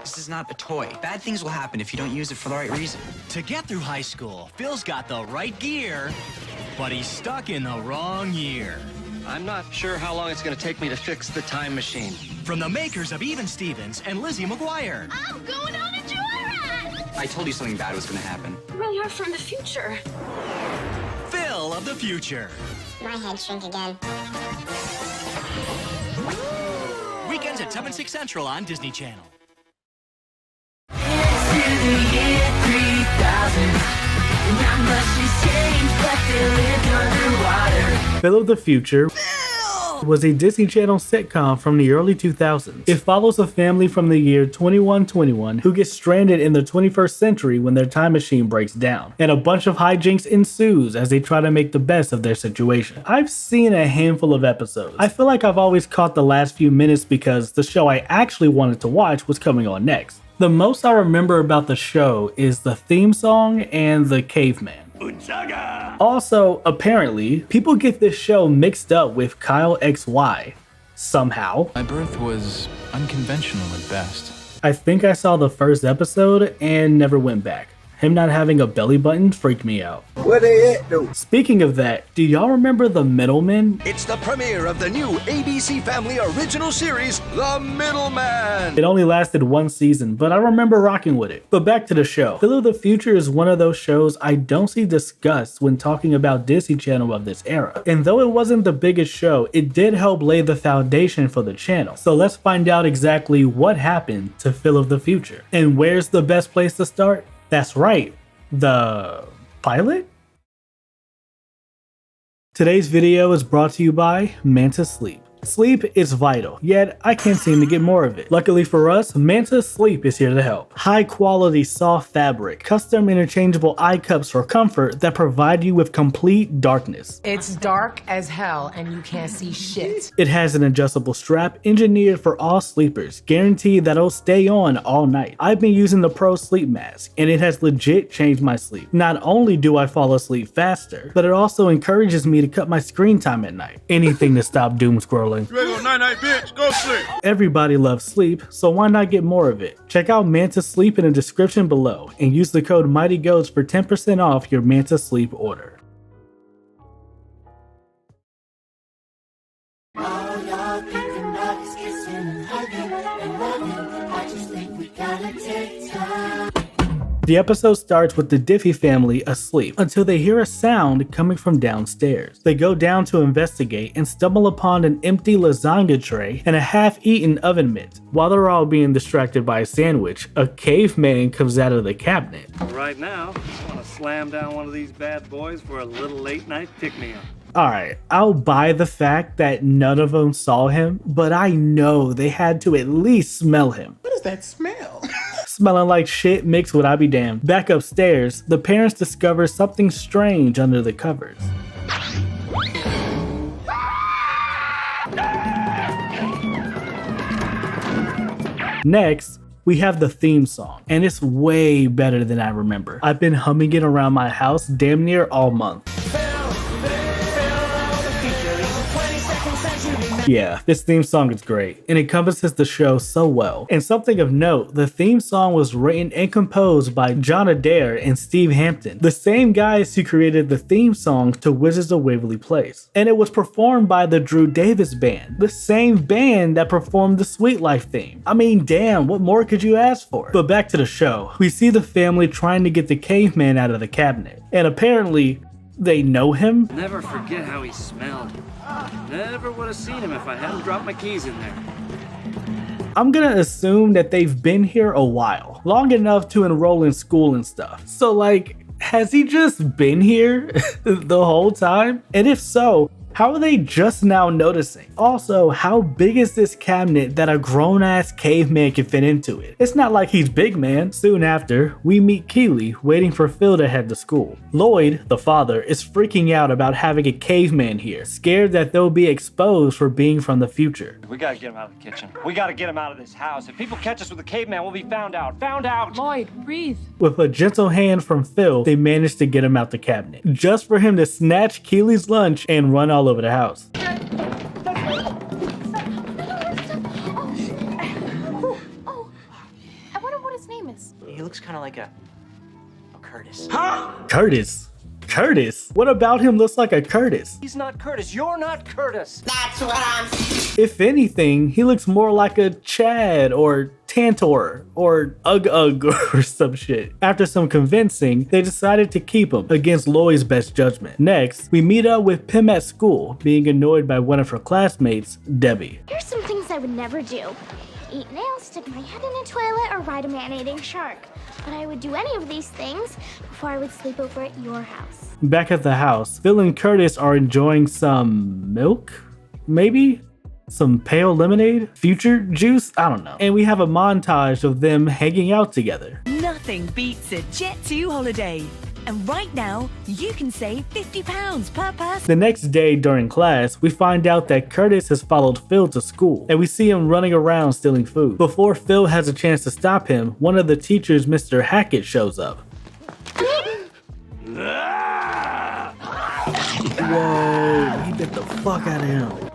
This is not a toy. Bad things will happen if you don't use it for the right reason. To get through high school, Phil's got the right gear, but he's stuck in the wrong year. I'm not sure how long it's going to take me to fix the time machine. From the makers of Even Stevens and Lizzie McGuire. I'm going on a joyride! I told you something bad was going to happen. You really are from the future. Phil of the future. My head shrink again. Weekends at 7, 6 Central on Disney Channel. Phil of the Future was a Disney Channel sitcom from the early 2000s. It follows a family from the year 2121 who gets stranded in the 21st century when their time machine breaks down, and a bunch of hijinks ensues as they try to make the best of their situation. I've seen a handful of episodes. I feel like I've always caught the last few minutes because the show I actually wanted to watch was coming on next. The most I remember about the show is the theme song and the caveman. Also, apparently, people get this show mixed up with Kyle XY somehow. My birth was unconventional at best. I think I saw the first episode and never went back. Him not having a belly button freaked me out. Where they at though? Speaking of that, do y'all remember The Middleman? It's the premiere of the new ABC Family original series, The Middleman. It only lasted one season, but I remember rocking with it. But back to the show. Phil of the Future is one of those shows I don't see discussed when talking about Disney Channel of this era. And though it wasn't the biggest show, it did help lay the foundation for the channel. So let's find out exactly what happened to Phil of the Future. And where's the best place to start? That's right, the pilot? Today's video is brought to you by Manta Sleep. Sleep is vital, yet I can't seem to get more of it. Luckily for us, Manta Sleep is here to help. High quality soft fabric, custom interchangeable eye cups for comfort that provide you with complete darkness. It's dark as hell and you can't see shit. It has an adjustable strap engineered for all sleepers, guaranteed that it'll stay on all night. I've been using the Pro Sleep Mask and it has legit changed my sleep. Not only do I fall asleep faster, but it also encourages me to cut my screen time at night. Anything to stop doom scrolling. You ready to go night-night, bitch? Go sleep. Everybody loves sleep, so why not get more of it? Check out Manta Sleep in the description below and use the code MightyGhost for 10% off your Manta Sleep order. The episode starts with the Diffie family asleep until they hear a sound coming from downstairs. They go down to investigate and stumble upon an empty lasagna tray and a half-eaten oven mitt. While they're all being distracted by a sandwich, a caveman comes out of the cabinet. Right now, I just want to slam down one of these bad boys for a little late-night pick-me-up. Alright, I'll buy the fact that none of them saw him, but I know they had to at least smell him. What is that smell? Smelling like shit mixed with I be damned. Back upstairs, the parents discover something strange under the covers. Next, we have the theme song, and it's way better than I remember. I've been humming it around my house damn near all month. Yeah, this theme song is great. It encompasses the show so well. And something of note, the theme song was written and composed by John Adair and Steve Hampton, the same guys who created the theme song to Wizards of Waverly Place. And it was performed by the Drew Davis Band, the same band that performed the Sweet Life theme. I mean, damn, what more could you ask for? But back to the show. We see the family trying to get the caveman out of the cabinet. And apparently, they know him. Never forget how he smelled. Never would have seen him if I hadn't dropped my keys in there. I'm gonna assume that they've been here a while, long enough to enroll in school and stuff. So like, has he just been here the whole time? And if so, how are they just now noticing? Also, how big is this cabinet that a grown-ass caveman can fit into it? It's not like he's big, man. Soon after, we meet Keely waiting for Phil to head to school. Lloyd, the father, is freaking out about having a caveman here, scared that they'll be exposed for being from the future. We gotta get him out of the kitchen. We gotta get him out of this house. If people catch us with a caveman, we'll be found out. Found out! Lloyd, breathe. With a gentle hand from Phil, they manage to get him out the cabinet, just for him to snatch Keely's lunch and run all over the house. his name is. He looks kind of like a Curtis. Curtis? What about him looks like a Curtis? He's not Curtis. You're not Curtis. That's what I'm saying. If anything, he looks more like a Chad or Tantor or Ugg or some shit. After some convincing, they decided to keep him against Lloyd's best judgment. Next, we meet up with Pim at school, being annoyed by one of her classmates, Debbie. Here's some things I would never do. Eat nails, stick my head in a toilet, or ride a man-eating shark. But I would do any of these things before I would sleep over at your house. Back at the house, Phil and Curtis are enjoying some milk? Maybe? Some pale lemonade? Future juice? I don't know. And we have a montage of them hanging out together. Nothing beats a Jet2 holiday. And right now, you can save £50 per person. The next day during class, we find out that Curtis has followed Phil to school, and we see him running around stealing food. Before Phil has a chance to stop him, one of the teachers, Mr. Hackett, shows up. Whoa, he bit the fuck out of him.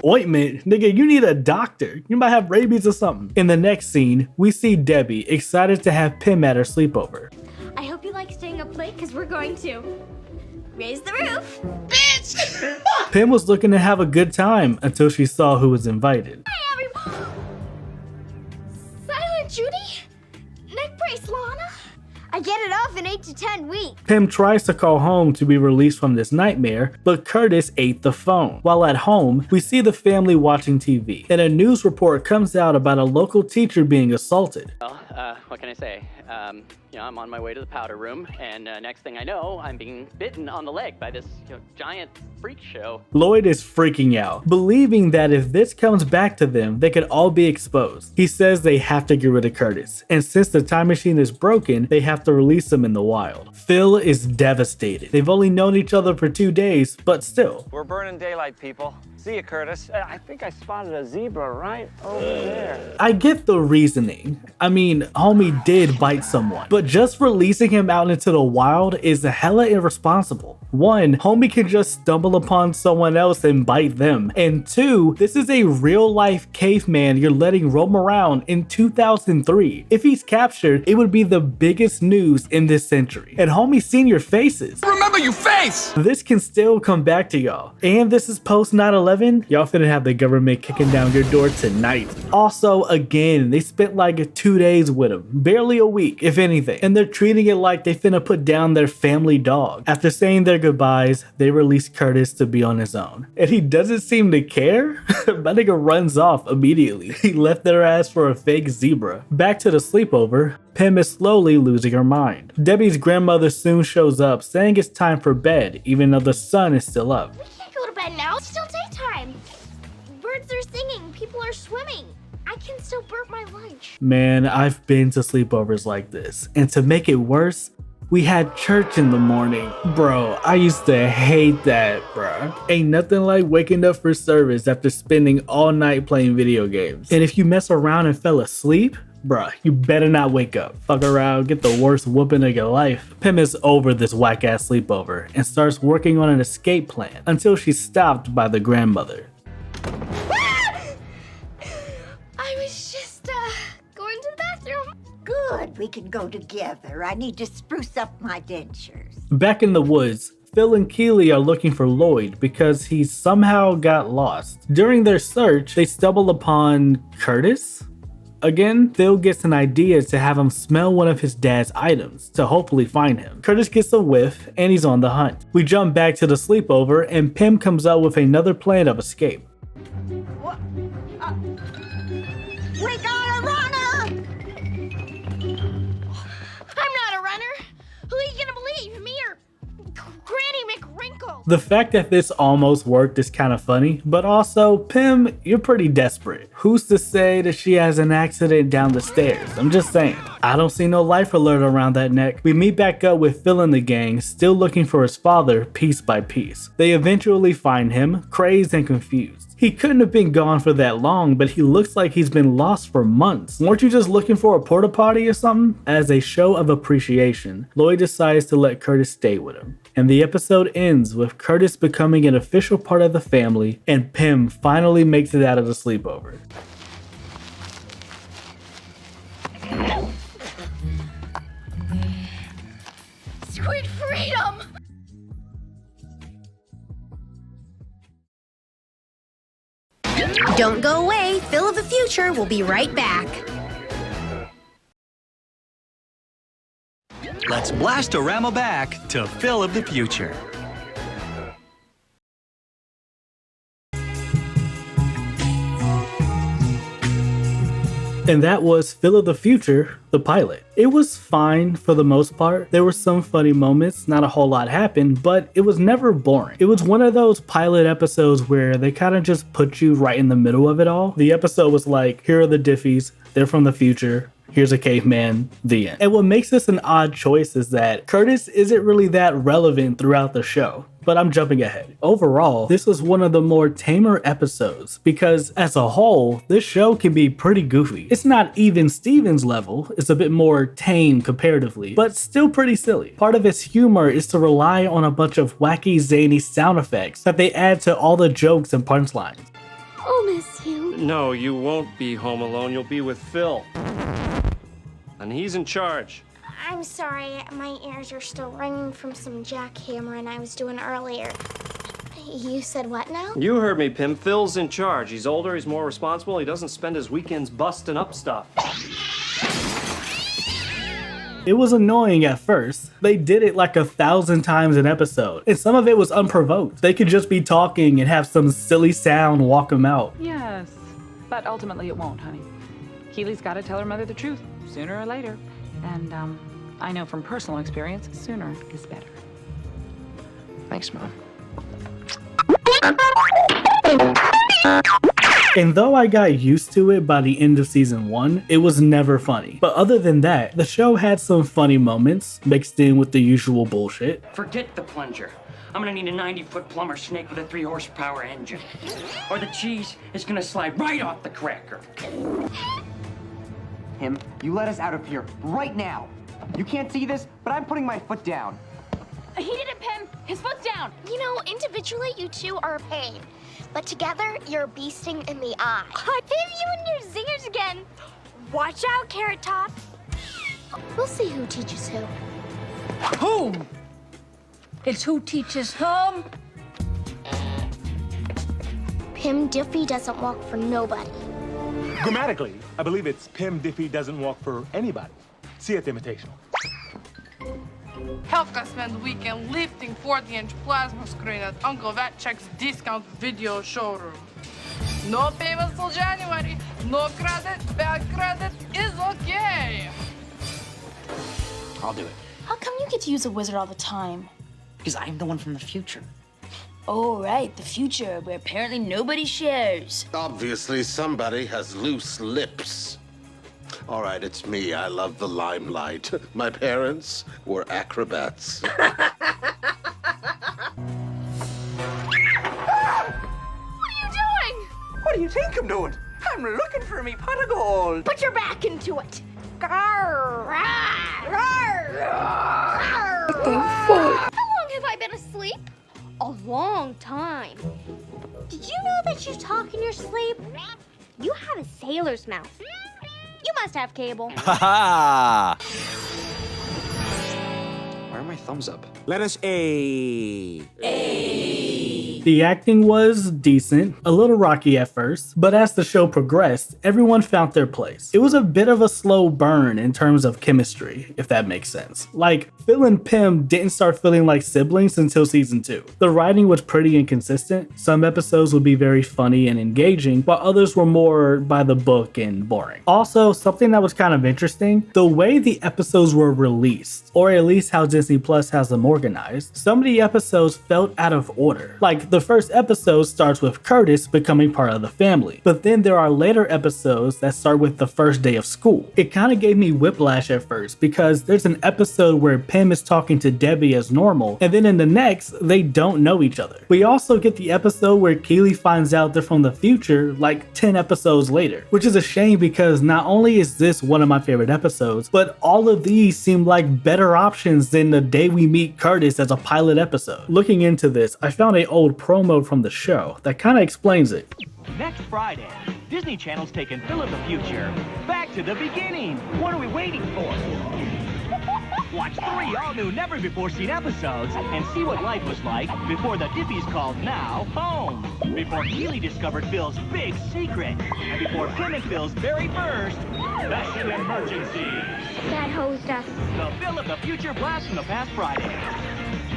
Ointment? Nigga, you need a doctor. You might have rabies or something. In the next scene, we see Debbie excited to have Pim at her sleepover. I hope you like staying up late, because we're going to raise the roof. Bitch! Pim was looking to have a good time until she saw who was invited. Hi, everyone! Silent Judy? Neck brace, Lana? I get it off in 8 to 10 weeks. Pim tries to call home to be released from this nightmare, but Curtis ate the phone. While at home, we see the family watching TV, and a news report comes out about a local teacher being assaulted. Well, what can I say? I'm on my way to the powder room, and next thing I know, I'm being bitten on the leg by this giant freak show. Lloyd is freaking out, believing that if this comes back to them, they could all be exposed. He says they have to get rid of Curtis, and since the time machine is broken, they have to release him in the wild. Phil is devastated. They've only known each other for 2 days, but still. We're burning daylight, people. See you, Curtis. I think I spotted a zebra right over there. I get the reasoning. I mean, homie did bite someone, but just releasing him out into the wild is hella irresponsible. 1, homie can just stumble upon someone else and bite them. And 2, this is a real life caveman you're letting roam around in 2003. If he's captured, it would be the biggest news in this century. And homie's seen your faces. Remember your face! This can still come back to y'all. And this is post 9/11. Y'all finna have the government kicking down your door tonight. Also, again, they spent like 2 days with him. Barely a week, if anything. And they're treating it like they finna put down their family dog. After saying their goodbyes, they release Curtis to be on his own. And he doesn't seem to care. My nigga runs off immediately. He left their ass for a fake zebra. Back to the sleepover, Pim is slowly losing her mind. Debbie's grandmother soon shows up, saying it's time for bed, even though the sun is still up. We can't go to bed now. It's still daytime. Birds are singing. People are swimming. I can still burp my lunch. Man, I've been to sleepovers like this. And to make it worse, we had church in the morning. Bro, I used to hate that, bro. Ain't nothing like waking up for service after spending all night playing video games. And if you mess around and fell asleep, bruh, you better not wake up. Fuck around, get the worst whooping of your life. Pim is over this whack-ass sleepover and starts working on an escape plan until she's stopped by the grandmother. I was just, going to the bathroom. Good, we can go together. I need to spruce up my dentures. Back in the woods, Phil and Keely are looking for Lloyd because he somehow got lost. During their search, they stumble upon Curtis? Again, Phil gets an idea to have him smell one of his dad's items to hopefully find him. Curtis gets a whiff and he's on the hunt. We jump back to the sleepover and Pim comes up with another plan of escape. What? We got a runner! I'm not a runner. Who are you gonna believe, me or Granny McWrinkle? The fact that this almost worked is kind of funny, but also, Pim, you're pretty desperate. Who's to say that she has an accident down the stairs? I'm just saying. I don't see no life alert around that neck. We meet back up with Phil and the gang, still looking for his father piece by piece. They eventually find him, crazed and confused. He couldn't have been gone for that long, but he looks like he's been lost for months. Weren't you just looking for a porta potty or something? As a show of appreciation, Lloyd decides to let Curtis stay with him. And the episode ends ends with Curtis becoming an official part of the family, and Pim finally makes it out of the sleepover. Sweet freedom! Don't go away. Phil of the Future will be right back. Let's blast-a-rama back to Phil of the Future. And that was Phil of the Future, the pilot. It was fine for the most part. There were some funny moments, not a whole lot happened, but it was never boring. It was one of those pilot episodes where they kind of just put you right in the middle of it all. The episode was like, here are the Diffies, they're from the future, here's a caveman, the end. And what makes this an odd choice is that Curtis isn't really that relevant throughout the show. But I'm jumping ahead. Overall, this was one of the more tamer episodes because as a whole, this show can be pretty goofy. It's not even Steven's level, it's a bit more tame comparatively, but still pretty silly. Part of its humor is to rely on a bunch of wacky, zany sound effects that they add to all the jokes and punchlines. I'll miss you. No, you won't be home alone. You'll be with Phil. And he's in charge. I'm sorry, my ears are still ringing from some jackhammering I was doing earlier. You said what now? You heard me, Pim. Phil's in charge. He's older, he's more responsible, he doesn't spend his weekends busting up stuff. It was annoying at first. They did it like 1,000 times an episode, and some of it was unprovoked. They could just be talking and have some silly sound walk them out. Yes, but ultimately it won't, honey. Keely's got to tell her mother the truth, sooner or later. And, I know from personal experience, sooner is better. Thanks, Mom. And though I got used to it by the end of season 1, it was never funny. But other than that, the show had some funny moments mixed in with the usual bullshit. Forget the plunger. I'm gonna need a 90-foot plumber snake with a 3-horsepower engine. Or the cheese is gonna slide right off the cracker. Him, you let us out of here right now. You can't see this, but I'm putting my foot down. He did it, Pim. His foot's down. You know, individually, you two are a pain. But together, you're a bee sting in the eye. Pim, you and your zingers again. Watch out, Carrot Top. We'll see who teaches who. Whom? It's who teaches whom? Pim Diffie doesn't walk for nobody. Grammatically, I believe it's Pim Diffie doesn't walk for anybody. See it, imitation. Helka spends the weekend lifting 40-inch plasma screen at Uncle Vatchek's discount video showroom. No payments till January. No credit. Bad credit is okay. I'll do it. How come you get to use a wizard all the time? Because I'm the one from the future. Oh, right, the future, where apparently nobody shares. Obviously, somebody has loose lips. All right, it's me. I love the limelight. My parents were acrobats. What are you doing? What do you think I'm doing? I'm looking for me pot of gold. Put your back into it. Garr, rawr, rawr, rawr. What the fuck? How long have I been asleep? A long time. Did you know that you talk in your sleep? You have a sailor's mouth. You must have cable. Ha ha! Why are my thumbs up? Let us A. The acting was decent, a little rocky at first, but as the show progressed, everyone found their place. It was a bit of a slow burn in terms of chemistry, if that makes sense. Like, Phil and Pim didn't start feeling like siblings until season 2. The writing was pretty inconsistent. Some episodes would be very funny and engaging, while others were more by the book and boring. Also, something that was kind of interesting, the way the episodes were released, or at least how Disney Plus has them organized, some of the episodes felt out of order. Like, The first episode starts with Curtis becoming part of the family, but then there are later episodes that start with the first day of school. It kind of gave me whiplash at first because there's an episode where Pim is talking to Debbie as normal, and then in the next, they don't know each other. We also get the episode where Keely finds out they're from the future like 10 episodes later, which is a shame because not only is this one of my favorite episodes, but all of these seem like better options than The Day We Meet Curtis as a pilot episode. Looking into this, I found an old promo from the show that kind of explains it. Next Friday, Disney Channel's taking Phil of the Future back to the beginning. What are we waiting for? Watch 3 all-new, never-before-seen episodes and see what life was like before the Diffie's called now home. Before Keely discovered Phil's big secret. And before Pim and Phil's very first fashion emergency. Dad hosed us. The Phil of the Future blast from the past Friday.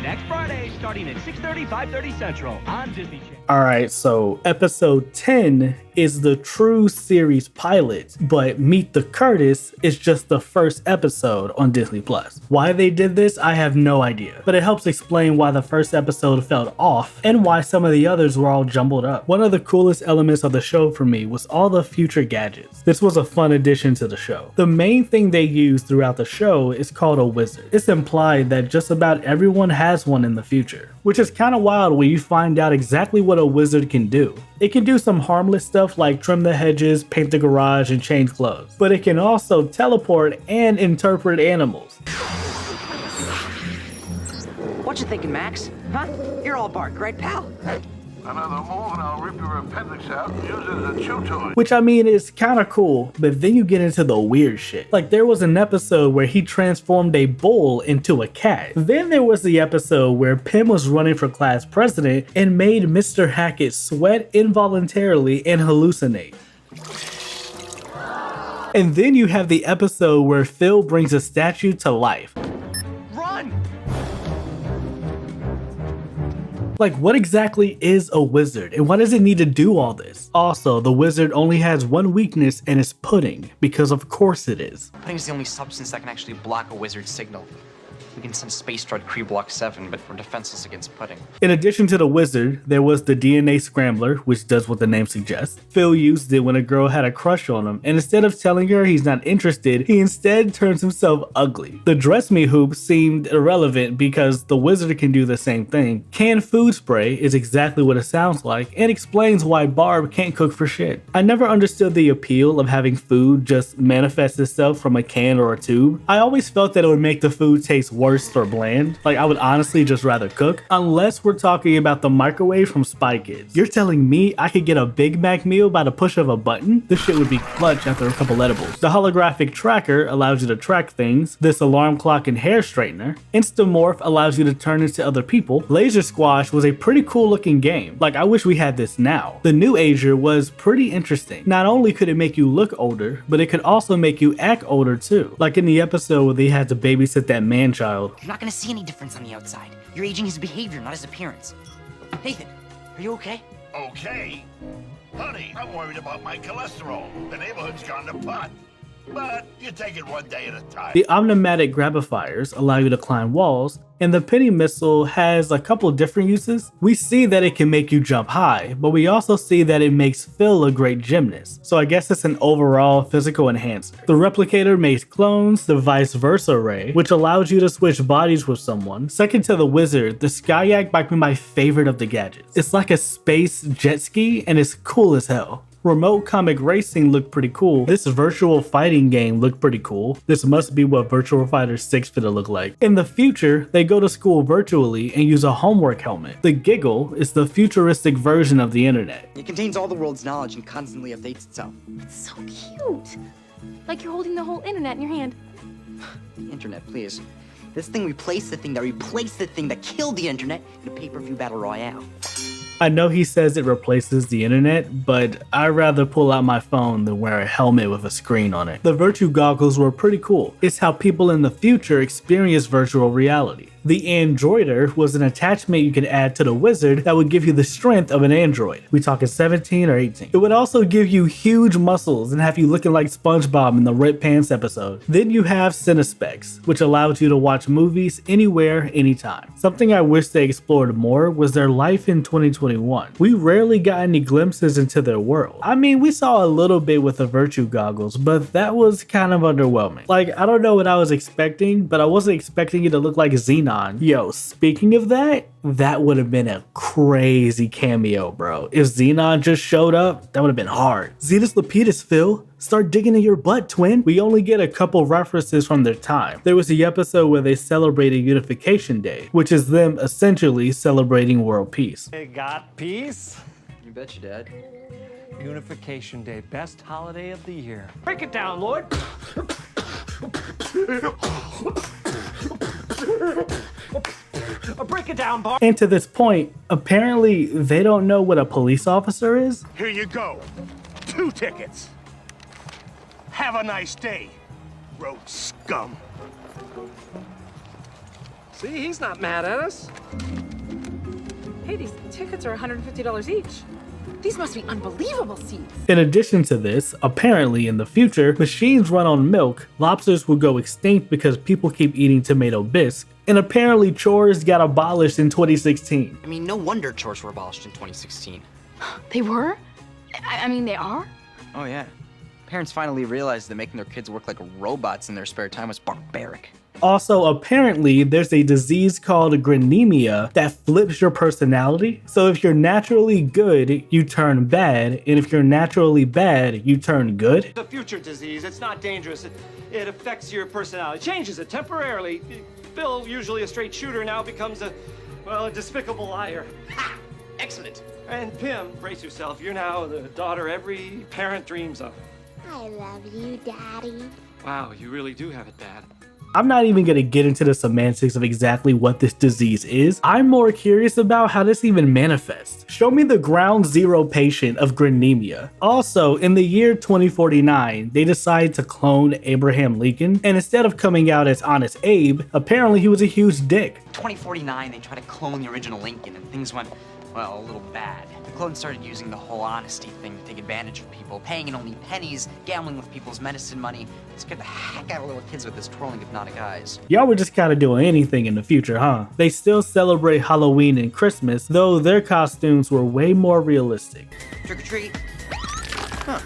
Next Friday, starting at 6:30, 5:30 Central on Disney Channel. Alright, so episode 10 is the true series pilot, but Meet the Curtis is just the first episode on Disney+. Why they did this, I have no idea, but it helps explain why the first episode felt off and why some of the others were all jumbled up. One of the coolest elements of the show for me was all the future gadgets. This was a fun addition to the show. The main thing they use throughout the show is called a wizard. It's implied that just about everyone has one in the future, which is kind of wild when you find out exactly what a wizard can do. It can do some harmless stuff like trim the hedges, paint the garage, and change clothes, but it can also teleport and interpret animals. What you thinking, Max? Huh? You're all bark, right, pal? Another move and I'll rip your appendix out and use it as a chew toy. Which I mean is kind of cool, but then you get into the weird shit. Like there was an episode where he transformed a bull into a cat. Then there was the episode where Pim was running for class president and made Mr. Hackett sweat involuntarily and hallucinate. And then you have the episode where Phil brings a statue to life. Run! Like, what exactly is a wizard, and why does it need to do all this? Also, the wizard only has one weakness, and it's pudding, because of course it is. Pudding is the only substance that can actually block a wizard's signal. We can send Space Droid Kree Block 7, but we're defenseless against pudding. In addition to the wizard, there was the DNA scrambler, which does what the name suggests. Phil used it when a girl had a crush on him, and instead of telling her he's not interested, he instead turns himself ugly. The dress me hoop seemed irrelevant because the wizard can do the same thing. Canned food spray is exactly what it sounds like, and explains why Barb can't cook for shit. I never understood the appeal of having food just manifest itself from a can or a tube. I always felt that it would make the food taste worse or bland. Like, I would honestly just rather cook, unless we're talking about the microwave from Spy Kids. You're telling me I could get a Big Mac meal by the push of a button? This shit would be clutch after a couple edibles. The holographic tracker allows you to track things. This alarm clock and hair straightener. Instamorph allows you to turn into other people. Laser Squash was a pretty cool looking game. Like, I wish we had this now. The new Ager was pretty interesting. Not only could it make you look older, but it could also make you act older too. Like in the episode where they had to babysit that man child. You're not gonna see any difference on the outside. You're aging his behavior, not his appearance. Nathan, are you okay? Okay? Honey, I'm worried about my cholesterol. The neighborhood's gone to pot. But you take it one day at a time. The Omnimatic Grabifiers allow you to climb walls, and the Penny Missile has a couple different uses. We see that it can make you jump high, but we also see that it makes Phil a great gymnast, so I guess it's an overall physical enhancer. The Replicator makes clones, the Vice Versa Ray, which allows you to switch bodies with someone. Second to the Wizard, the Skyak might be my favorite of the gadgets. It's like a space jet ski, and it's cool as hell. Remote comic racing looked pretty cool. This virtual fighting game looked pretty cool. This must be what Virtual Fighter 6 finna look like. In the future, they go to school virtually and use a homework helmet. The Giggle is the futuristic version of the internet. It contains all the world's knowledge and constantly updates itself. It's so cute. Like you're holding the whole internet in your hand. The internet, please. This thing replaced the thing that killed the internet in a pay-per-view battle royale. I know he says it replaces the internet, but I'd rather pull out my phone than wear a helmet with a screen on it. The Virtue goggles were pretty cool. It's how people in the future experience virtual reality. The Androider was an attachment you could add to the wizard that would give you the strength of an android. We talking 17 or 18. It would also give you huge muscles and have you looking like SpongeBob in the Red Pants episode. Then you have Cinespecs, which allows you to watch movies anywhere, anytime. Something I wish they explored more was their life in 2021. We rarely got any glimpses into their world. I mean, we saw a little bit with the Virtue goggles, but that was kind of underwhelming. Like, I don't know what I was expecting, but I wasn't expecting it to look like Xenon. Yo, speaking of that would have been a crazy cameo, bro. If Xenon just showed up, that would have been hard. Zetus Lapidus, Phil. Start digging in your butt, twin. We only get a couple references from their time. There was the episode where they celebrated Unification Day, which is them essentially celebrating world peace. They got peace? You bet you, Dad. Unification Day, best holiday of the year. Break it down, Lord. Break it down, Bart. And to this point, apparently they don't know what a police officer is. Here you go. 2 tickets. Have a nice day, road scum. See, he's not mad at us. Hey, these tickets are $150 each. These must be unbelievable seats. In addition to this, apparently in the future, machines run on milk, lobsters will go extinct because people keep eating tomato bisque, and apparently chores got abolished in 2016. I mean, no wonder chores were abolished in 2016. They were? I mean, they are? Oh yeah. Parents finally realized that making their kids work like robots in their spare time was barbaric. Also, apparently, there's a disease called granemia that flips your personality. So if you're naturally good, you turn bad, and if you're naturally bad, you turn good. It's a future disease. It's not dangerous. It affects your personality. Changes it temporarily. Phil, usually a straight shooter, now becomes a despicable liar. Ha! Excellent. And Pim, brace yourself. You're now the daughter every parent dreams of. I love you, Daddy. Wow, you really do have it, Dad. I'm not even going to get into the semantics of exactly what this disease is. I'm more curious about how this even manifests. Show me the ground zero patient of granemia. Also, in the year 2049, they decide to clone Abraham Lincoln, and instead of coming out as Honest Abe, apparently he was a huge dick. 2049, they tried to clone the original Lincoln, and things went, well, a little bad. The clones started using the whole honesty thing to take advantage of people, paying in only pennies, gambling with people's medicine money. It scared the heck out of little kids with this trolling hypnotic eyes. Y'all were just kind of doing anything in the future, huh? They still celebrate Halloween and Christmas, though their costumes were way more realistic. Trick or treat. Huh.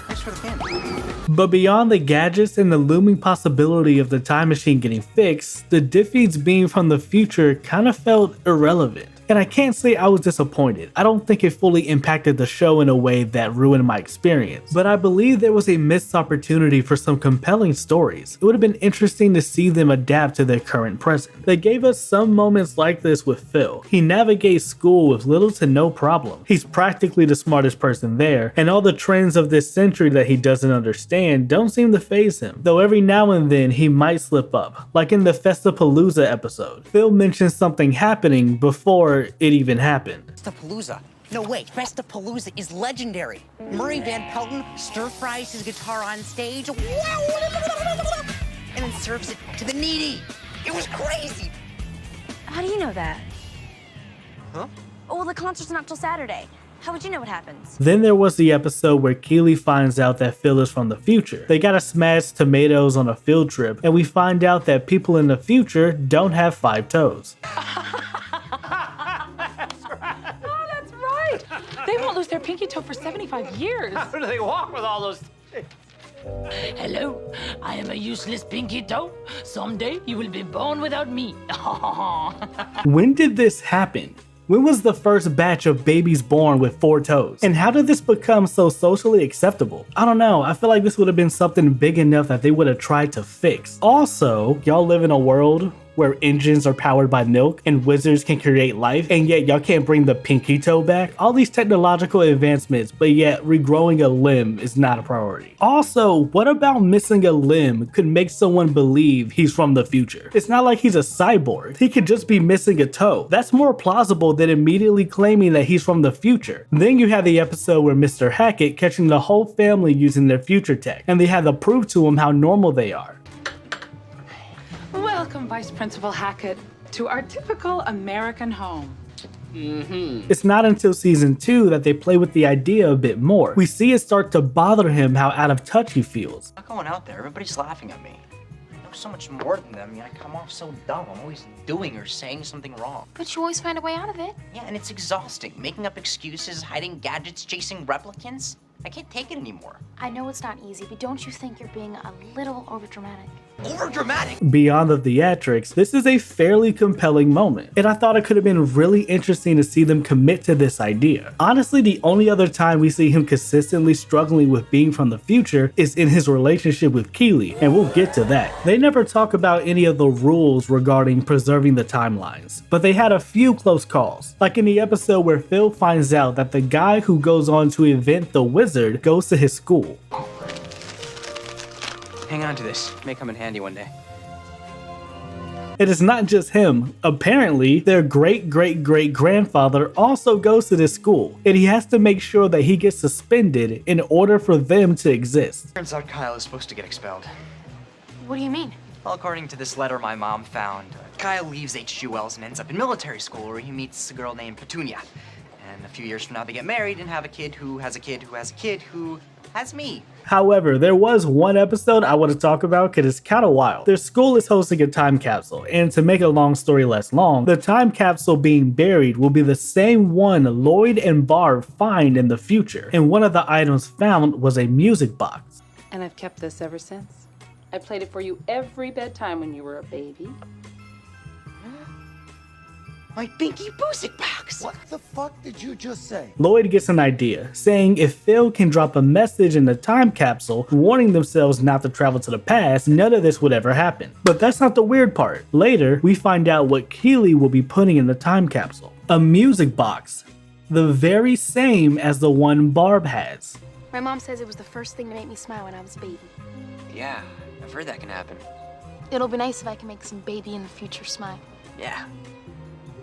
Thanks for the candy. But beyond the gadgets and the looming possibility of the time machine getting fixed, the Diffeeds being from the future kind of felt irrelevant. And I can't say I was disappointed. I don't think it fully impacted the show in a way that ruined my experience. But I believe there was a missed opportunity for some compelling stories. It would have been interesting to see them adapt to their current present. They gave us some moments like this with Phil. He navigates school with little to no problem. He's practically the smartest person there, and all the trends of this century that he doesn't understand don't seem to faze him. Though every now and then he might slip up, like in the Festapalooza episode. Phil mentions something happening before it even happened. Festapalooza. No way, Festapalooza is legendary. Murray Van Pelton stir-fries his guitar on stage, and then serves it to the needy. It was crazy. How do you know that? Huh? Oh, well, the concert's not till Saturday. How would you know what happens? Then there was the episode where Keely finds out that Phil is from the future. They gotta smash tomatoes on a field trip, and we find out that people in the future don't have 5 toes. They won't lose their pinky toe for 75 years. How do they walk with all those? Hello, I am a useless pinky toe. Someday you will be born without me. When did this happen? When was the first batch of babies born with 4 toes? And how did this become so socially acceptable? I don't know, I feel like this would have been something big enough that they would have tried to fix. Also, y'all live in a world where engines are powered by milk and wizards can create life, and yet y'all can't bring the pinky toe back? All these technological advancements, but yet regrowing a limb is not a priority. Also, what about missing a limb could make someone believe he's from the future? It's not like he's a cyborg. He could just be missing a toe. That's more plausible than immediately claiming that he's from the future. Then you have the episode where Mr. Hackett catching the whole family using their future tech, and they had to prove to him how normal they are. Welcome, Vice Principal Hackett. To our typical American home. It's not until season 2 that they play with the idea a bit more. We see it start to bother him how out of touch he feels. I'm not going out there. Everybody's laughing at me. I know so much more than them, yet I come off so dumb. I'm always doing or saying something wrong. But you always find a way out of it. Yeah, and it's exhausting. Making up excuses, hiding gadgets, chasing replicants. I can't take it anymore. I know it's not easy, but don't you think you're being a little overdramatic? Overdramatic? Beyond the theatrics, this is a fairly compelling moment, and I thought it could have been really interesting to see them commit to this idea. Honestly, the only other time we see him consistently struggling with being from the future is in his relationship with Keeley, and we'll get to that. They never talk about any of the rules regarding preserving the timelines, but they had a few close calls, like in the episode where Phil finds out that the guy who goes on to invent the wizard goes to his school. Hang on to this. May come in handy one day. It is not just him. Apparently, their great-great-great-grandfather also goes to this school, and he has to make sure that he gets suspended in order for them to exist. Turns out Kyle is supposed to get expelled. What do you mean? Well, according to this letter my mom found, Kyle leaves H.G. Wells and ends up in military school where he meets a girl named Petunia. And a few years from now they get married and have a kid who has a kid who has a kid who has me. However, there was one episode I want to talk about because it's kind of wild. Their school is hosting a time capsule, and to make a long story less long, the time capsule being buried will be the same one Lloyd and Barb find in the future, and one of the items found was a music box. And I've kept this ever since. I played it for you every bedtime when you were a baby. My Binky Boosic box! What the fuck did you just say? Lloyd gets an idea, saying if Phil can drop a message in the time capsule warning themselves not to travel to the past, none of this would ever happen. But that's not the weird part. Later, we find out what Keeley will be putting in the time capsule. A music box. The very same as the one Barb has. My mom says it was the first thing to make me smile when I was a baby. Yeah, I've heard that can happen. It'll be nice if I can make some baby in the future smile. Yeah.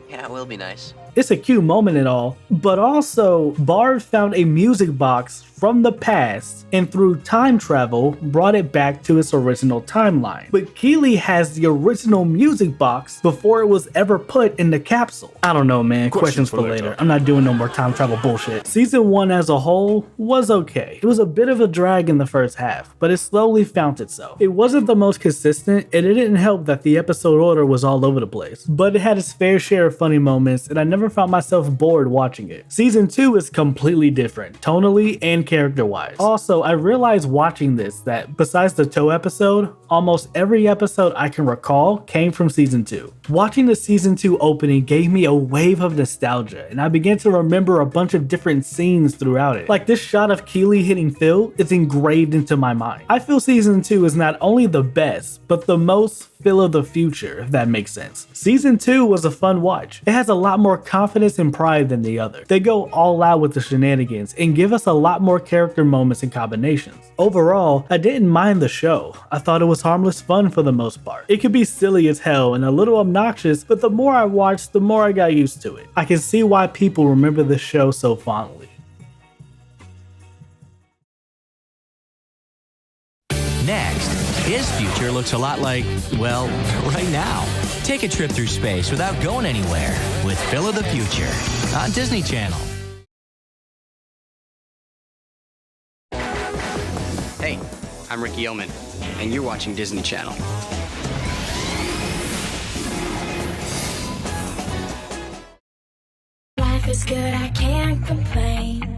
Yeah, it will be nice. It's a cute moment and all, but also Barb found a music box from the past and through time travel brought it back to its original timeline. But Keeley has the original music box before it was ever put in the capsule. I don't know, man. Questions for later. I'm not doing no more time travel bullshit. Season 1 as a whole was okay. It was a bit of a drag in the first half, but it slowly found itself. It wasn't the most consistent, and it didn't help that the episode order was all over the place, but it had its fair share of funny moments, and I never found myself bored watching it. Season 2 is completely different, tonally and character-wise. Also, I realized watching this that besides the Toe episode, almost every episode I can recall came from Season 2. Watching the Season 2 opening gave me a wave of nostalgia, and I began to remember a bunch of different scenes throughout it. Like this shot of Keeley hitting Phil is engraved into my mind. I feel Season 2 is not only the best, but the most Phil of the future, if that makes sense. Season 2 was a fun watch. It has a lot more confidence and pride than the other. They go all out with the shenanigans and give us a lot more character moments and combinations. Overall, I didn't mind the show. I thought it was harmless fun for the most part. It could be silly as hell and a little obnoxious, but the more I watched, the more I got used to it. I can see why people remember the show so fondly. Next, his future looks a lot like, well, right now. Take a trip through space without going anywhere with Phil of the Future on Disney Channel. Hey, I'm Ricky Yeoman, and you're watching Disney Channel. Life is good, I can't complain.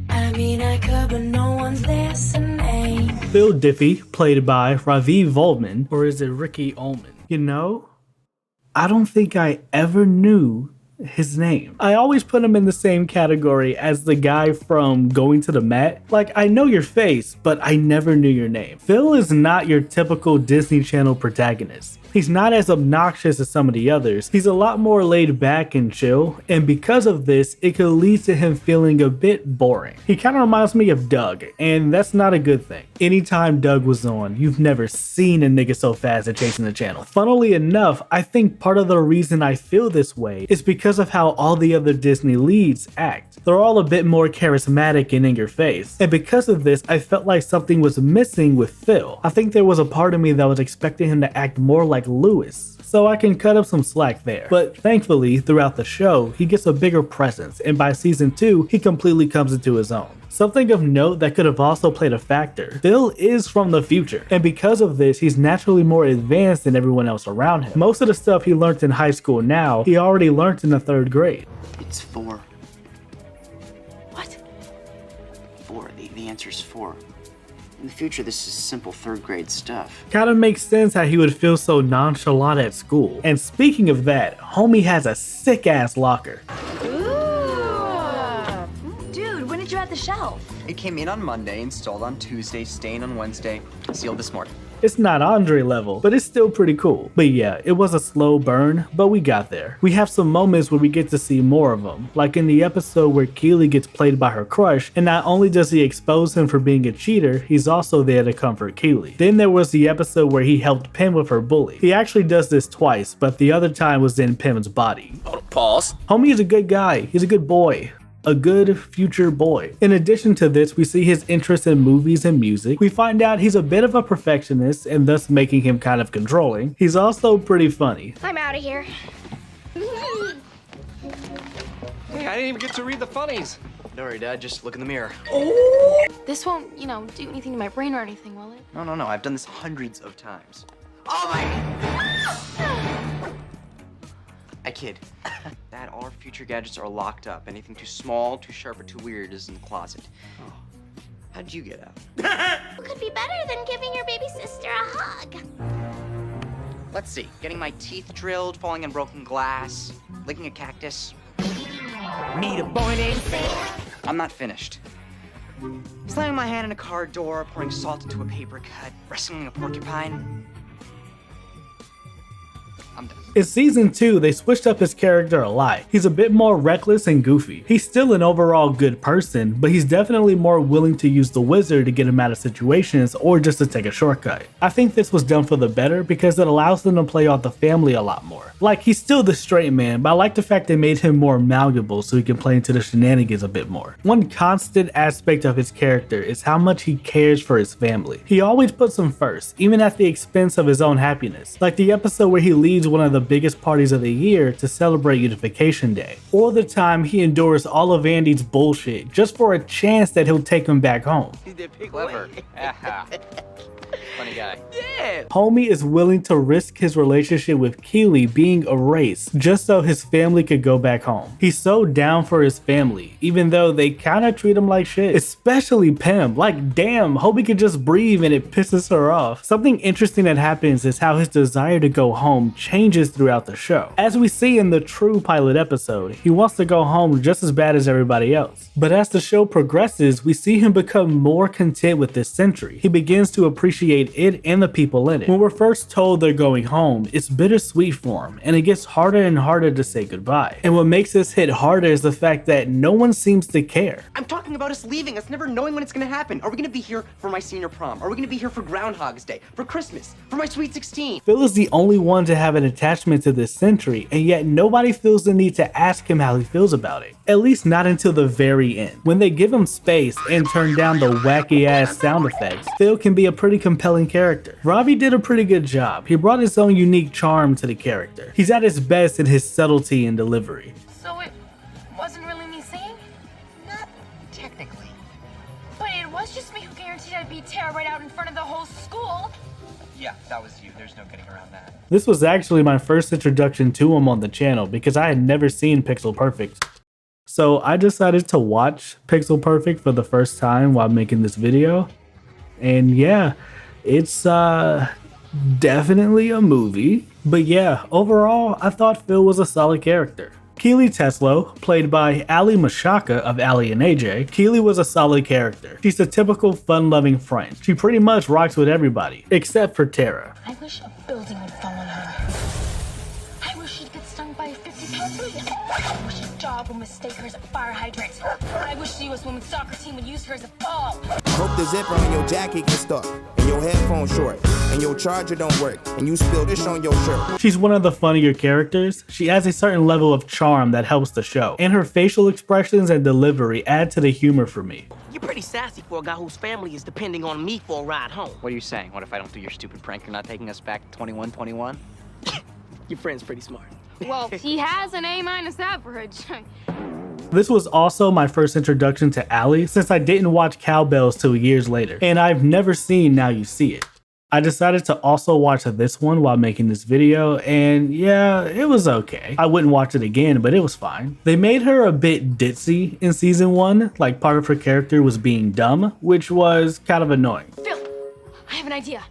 I mean, I could, but no one's listening. Phil Diffie, played by Ravi Volman, or is it Ricky Ullman? You know, I don't think I ever knew his name. I always put him in the same category as the guy from Going to the Met. Like, I know your face, but I never knew your name. Phil is not your typical Disney Channel protagonist. He's not as obnoxious as some of the others. He's a lot more laid back and chill, and because of this, it could lead to him feeling a bit boring. He kind of reminds me of Doug, and that's not a good thing. Anytime Doug was on, you've never seen a nigga so fast at chasing the channel. Funnily enough, I think part of the reason I feel this way is because because of how all the other Disney leads act. They're all a bit more charismatic and in your face. And because of this, I felt like something was missing with Phil. I think there was a part of me that was expecting him to act more like Louis, so I can cut up some slack there. But thankfully, throughout the show, he gets a bigger presence, and by season 2, he completely comes into his own. Something of note that could have also played a factor: Phil is from the future, and because of this, he's naturally more advanced than everyone else around him. Most of the stuff he learned in high school now, he already learned in the 3rd grade. It's 4. What? 4. The answer's 4. In the future, this is simple 3rd grade stuff. Kinda makes sense how he would feel so nonchalant at school. And speaking of that, homie has a sick ass locker. Dude, when did you add the shelf? It came in on Monday, installed on Tuesday, staying on Wednesday, sealed this morning. It's not Andre level, but it's still pretty cool. But yeah, it was a slow burn, but we got there. We have some moments where we get to see more of him, like in the episode where Keely gets played by her crush, and not only does he expose him for being a cheater, he's also there to comfort Keely. Then there was the episode where he helped Pim with her bully. He actually does this twice, but the other time was in Pim's body. Pause. Homie is a good guy, he's a good boy. A good future boy. In addition to this, we see his interest in movies and music. We find out he's a bit of a perfectionist and thus making him kind of controlling. He's also pretty funny. I'm out of here. Hey, I didn't even get to read the funnies. Don't worry, Dad, just look in the mirror. This won't, do anything to my brain or anything, will it? No, I've done this hundreds of times. Oh my! I kid. Dad, all our future gadgets are locked up. Anything too small, too sharp, or too weird is in the closet. Oh. How'd you get out? What could be better than giving your baby sister a hug? Let's see. Getting my teeth drilled, falling on broken glass, licking a cactus. Meet a boy named Phil. I'm not finished. Slamming my hand in a car door, pouring salt into a paper cut, wrestling a porcupine. I'm done. In season 2, they switched up his character a lot. He's a bit more reckless and goofy. He's still an overall good person, but he's definitely more willing to use the wizard to get him out of situations or just to take a shortcut. I think this was done for the better because it allows them to play off the family a lot more. Like, he's still the straight man, but I like the fact they made him more malleable so he can play into the shenanigans a bit more. One constant aspect of his character is how much he cares for his family. He always puts them first, even at the expense of his own happiness. Like the episode where he leads one of the biggest parties of the year to celebrate Unification Day, or the time he endures all of Andy's bullshit just for a chance that he'll take him back home. Clever. Funny guy. Yeah. Homie is willing to risk his relationship with Keely being erased just so his family could go back home. He's so down for his family, even though they kinda treat him like shit. Especially Pim. Like, damn, Homie could just breathe and it pisses her off. Something interesting that happens is how his desire to go home changes throughout the show. As we see in the true pilot episode, he wants to go home just as bad as everybody else. But as the show progresses, we see him become more content with this century. He begins to appreciate it and the people in it. When we're first told they're going home, it's bittersweet for him, and it gets harder and harder to say goodbye. And what makes this hit harder is the fact that no one seems to care. I'm talking about us leaving, us never knowing when it's gonna happen. Are we gonna be here for my senior prom? Are we gonna be here for Groundhog's Day? For Christmas? For my Sweet 16? Phil is the only one to have an attachment to this century, and yet nobody feels the need to ask him how he feels about it. At least not until the very end. When they give him space and turn down the wacky ass sound effects, Phil can be a pretty compelling character. Ravi did a pretty good job. He brought his own unique charm to the character. He's at his best in his subtlety and delivery. So it wasn't really me singing? Not technically. But it was just me who guaranteed I'd beat Tara right out in front of the whole school. Yeah, that was you. There's no getting around that. This was actually my first introduction to him on the channel because I had never seen Pixel Perfect. So I decided to watch Pixel Perfect for the first time while making this video. And yeah, it's definitely a movie. But yeah, overall, I thought Phil was a solid character. Keely Teslo, played by Ali Mashaka of Ali and AJ, Keely was a solid character. She's a typical fun-loving friend. She pretty much rocks with everybody, except for Tara. I wish a building would fall on her. I wish she'd get stung by a 50-pound bee. I wish a dog would mistake her as a fire hydrant. I wish the U.S. women's soccer team would use her as a ball. Hope the zipper on your jacket can start. and your headphones short, and your charger don't work, and you spill this on your shirt. She's one of the funnier characters. She has a certain level of charm that helps the show, and her facial expressions and delivery add to the humor for me. You're pretty sassy for a guy whose family is depending on me for a ride home. What are you saying? What if I don't do your stupid prank? You're not taking us back to 2121? Your friend's pretty smart. Well, he has an A- average. This was also my first introduction to Allie, since I didn't watch Cowbells till years later, and I've never seen Now You See It. I decided to also watch this one while making this video, and yeah, it was okay. I wouldn't watch it again, but it was fine. They made her a bit ditzy in season 1, like part of her character was being dumb, which was kind of annoying. Phil, I have an idea.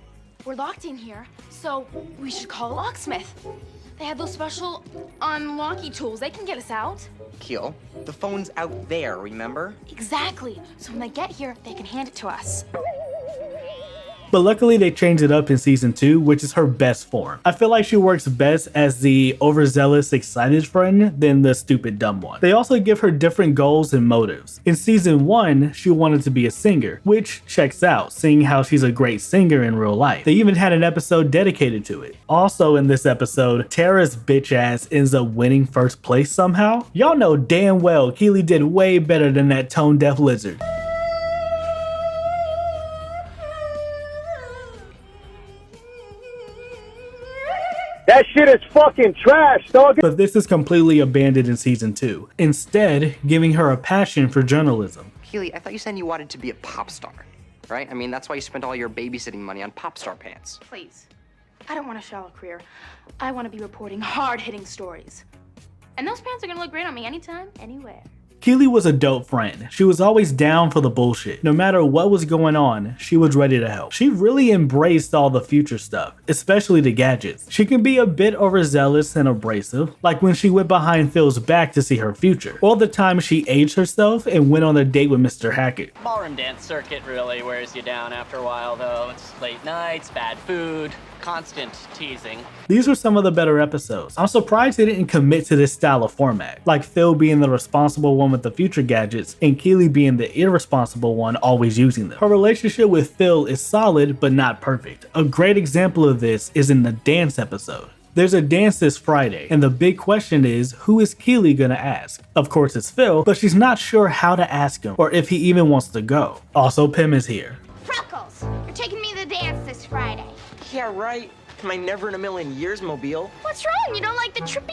We're locked in here, so we should call a locksmith. They have those special unlocky tools. They can get us out. Keel, the phone's out there, remember? Exactly. So when they get here, they can hand it to us. But luckily they changed it up in season 2, which is her best form. I feel like she works best as the overzealous, excited friend than the stupid dumb one. They also give her different goals and motives. In season 1, she wanted to be a singer, which checks out, seeing how she's a great singer in real life. They even had an episode dedicated to it. Also in this episode, Tara's bitch ass ends up winning first place somehow. Y'all know damn well Keely did way better than that tone deaf lizard. That shit is fucking trash, dog. But this is completely abandoned in season 2, instead giving her a passion for journalism. Keely, I thought you said you wanted to be a pop star, right? I mean, that's why you spent all your babysitting money on pop star pants. Please. I don't want a shallow career. I want to be reporting hard-hitting stories. And those pants are gonna look great on me anytime, anywhere. Keely was a dope friend. She was always down for the bullshit. No matter what was going on, she was ready to help. She really embraced all the future stuff, especially the gadgets. She can be a bit overzealous and abrasive, like when she went behind Phil's back to see her future, or the time she aged herself and went on a date with Mr. Hackett. Ballroom dance circuit really wears you down after a while, though. It's late nights, bad food, constant teasing. These were some of the better episodes. I'm surprised they didn't commit to this style of format, like Phil being the responsible one with the future gadgets and Keely being the irresponsible one always using them. Her relationship with Phil is solid but not perfect. A great example of this is in the dance episode. There's a dance this Friday, and the big question is, who is Keely gonna ask? Of course it's Phil, but she's not sure how to ask him, or if he even wants to go. Also, Pim is here. Freckles, you're taking me to the dance this Friday. Yeah, right. My never in a million years mobile. What's wrong? You don't like the trippy?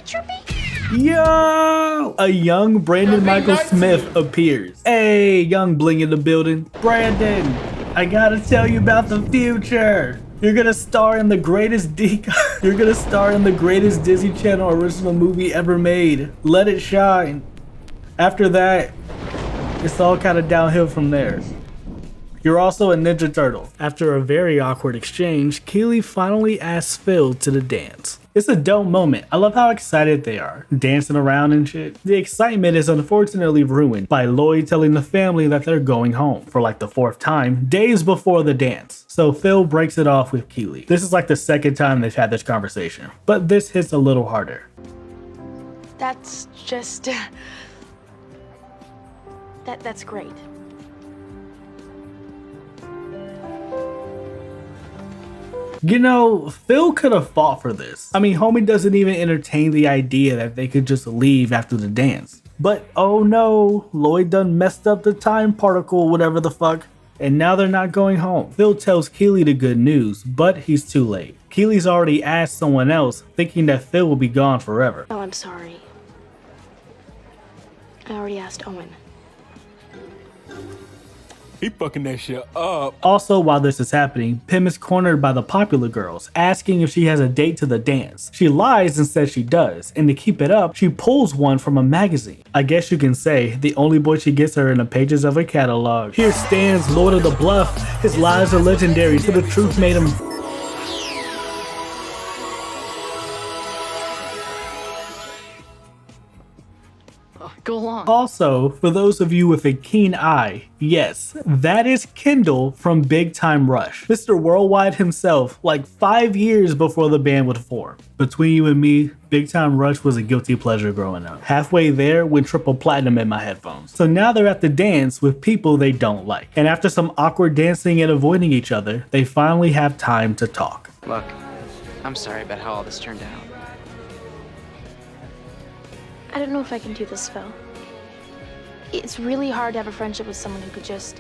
Yo! A young Brandon Michael Smith appears. Hey, young bling in the building. Brandon, I gotta tell you about the future. You're gonna star in the greatest Disney Channel original movie ever made. Let it shine. After that, it's all kind of downhill from there. You're also a Ninja Turtle. After a very awkward exchange, Keely finally asks Phil to the dance. It's a dope moment. I love how excited they are, dancing around and shit. The excitement is unfortunately ruined by Lloyd telling the family that they're going home for like the 4th time, days before the dance. So Phil breaks it off with Keely. This is like the 2nd time they've had this conversation, but this hits a little harder. That's just... That's great. You know, Phil could have fought for this. I mean, homie doesn't even entertain the idea that they could just leave after the dance. But oh no, Lloyd done messed up the time particle, whatever the fuck, and now they're not going home. Phil tells Keely the good news, but he's too late. Keely's already asked someone else, thinking that Phil will be gone forever. Oh, I'm sorry. I already asked Owen. He fucking that shit up. Also, while this is happening, Pim is cornered by the popular girls, asking if she has a date to the dance. She lies and says she does, and to keep it up, she pulls one from a magazine. I guess you can say the only boy she gets are in the pages of her catalog. Here stands Lord of the Bluff. His lies are legendary, so the truth made him... go along. Also, for those of you with a keen eye, yes, that is Kendall from Big Time Rush. Mr. Worldwide himself, like 5 years before the band would form. Between you and me, Big Time Rush was a guilty pleasure growing up. Halfway there went triple platinum in my headphones. So now they're at the dance with people they don't like. And after some awkward dancing and avoiding each other, they finally have time to talk. Look, I'm sorry about how all this turned out. I don't know if I can do this, Phil. It's really hard to have a friendship with someone who could just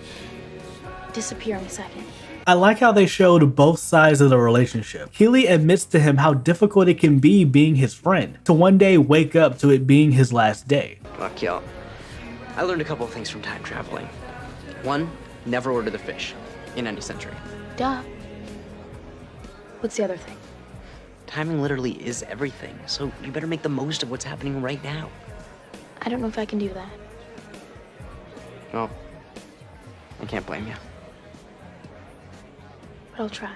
disappear in a second. I like how they showed both sides of the relationship. Keely admits to him how difficult it can be being his friend, to one day wake up to it being his last day. Look, y'all, I learned a couple of things from time traveling. One, never order the fish in any century. Duh. What's the other thing? Timing literally is everything, so you better make the most of what's happening right now. I don't know if I can do that. Well, I can't blame you. But I'll try.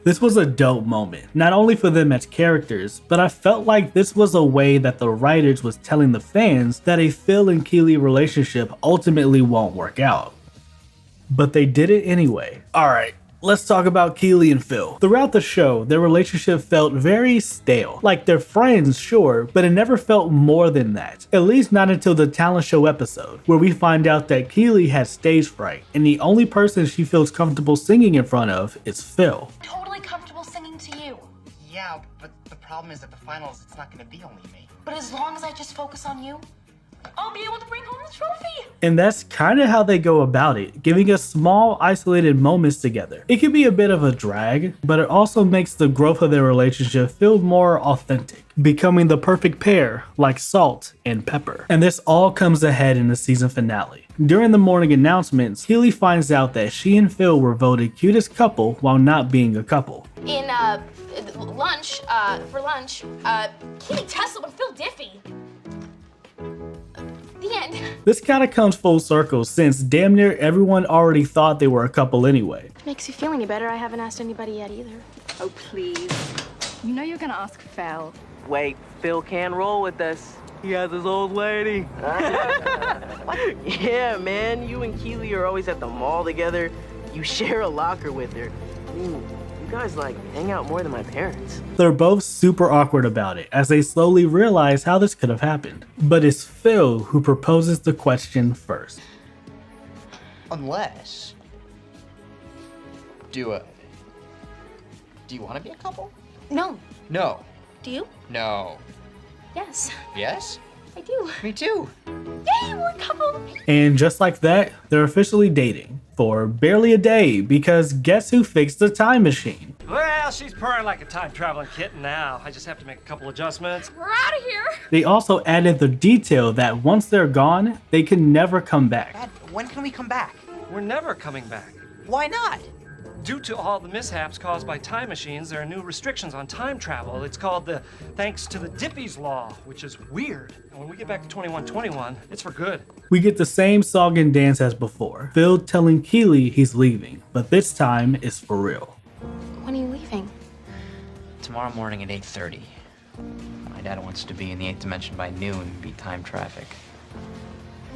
This was a dope moment, not only for them as characters, but I felt like this was a way that the writers was telling the fans that a Phil and Keely relationship ultimately won't work out. But they did it anyway. Alright, let's talk about Keely and Phil. Throughout the show, their relationship felt very stale. Like they're friends, sure, but it never felt more than that. At least not until the talent show episode, where we find out that Keely has stage fright, and the only person she feels comfortable singing in front of is Phil. Totally comfortable singing to you. Yeah, but the problem is at the finals, it's not gonna be only me. But as long as I just focus on you, I'll be able to bring home the trophy. And that's kind of how they go about it, giving us small, isolated moments together. It can be a bit of a drag, but it also makes the growth of their relationship feel more authentic, becoming the perfect pair, like salt and pepper. And this all comes ahead in the season finale. During the morning announcements, Keely finds out that she and Phil were voted cutest couple while not being a couple. In for lunch, Keely Tesla and Phil Diffie. The end. This kind of comes full circle since damn near everyone already thought they were a couple anyway. Makes you feel any better? I haven't asked anybody yet either. Oh, please. You know you're gonna ask Phil. Wait, Phil can roll with us. He has his old lady. Yeah, man, you and Keely are always at the mall together. You share a locker with her. You guys, like, hang out more than my parents. They're both super awkward about it as they slowly realize how this could have happened. But it's Phil who proposes the question first. Unless... Do you want to be a couple? No. No. Do you? No. Yes. Yes? I do. Me too. Yay, we're a couple. And just like that, they're officially dating. For barely a day, because guess who fixed the time machine? Well, she's purring like a time-traveling kitten now. I just have to make a couple adjustments. We're out of here. They also added the detail that once they're gone, they can never come back. Dad, when can we come back? We're never coming back. Why not? Due to all the mishaps caused by time machines, there are new restrictions on time travel. It's called the Thanks to the Diffie's Law, which is weird. And when we get back to 2121, it's for good. We get the same song and dance as before, Phil telling Keely he's leaving, but this time it's for real. When are you leaving? Tomorrow morning at 8:30. My dad wants to be in the 8th dimension by noon and beat time traffic.